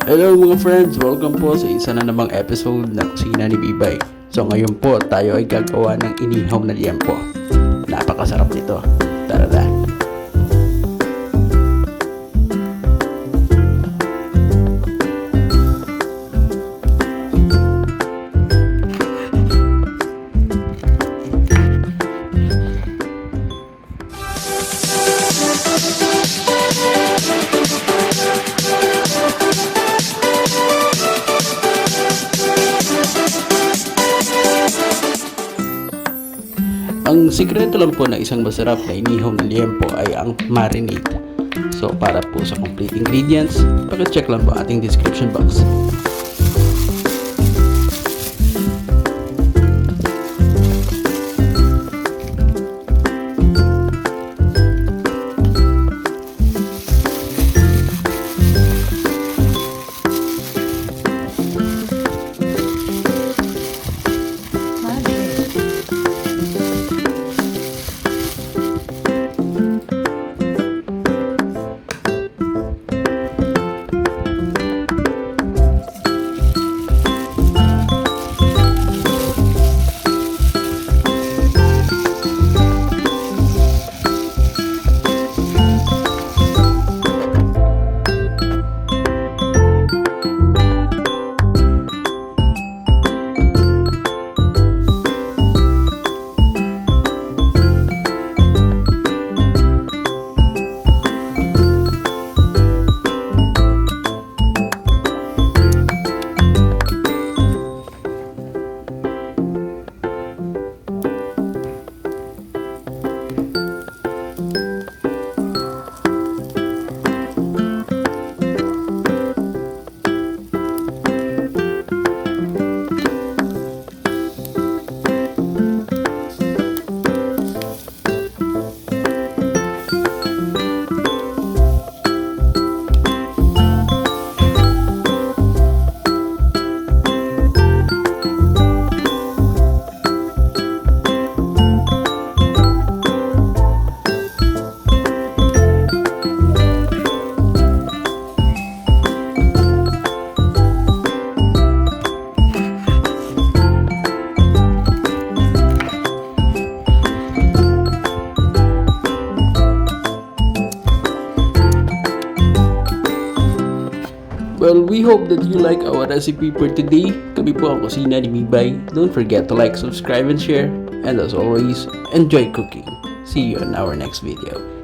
Hello mga friends! Welcome po sa isa na namang episode ng Kusina ni Bibay. So ngayon po tayo ay gagawa ng inihaw na liempo. Napakasarap nito. Tara na! Ang sikreto lang po ng isang masarap na inihaw na liempo ay ang marinade. So para po sa complete ingredients, paki-check lang po ating description box. Well, we hope that you like our recipe for today. Kami po ang Kusina ni Bibay. Don't forget to like, subscribe, and share. And as always, enjoy cooking. See you in our next video.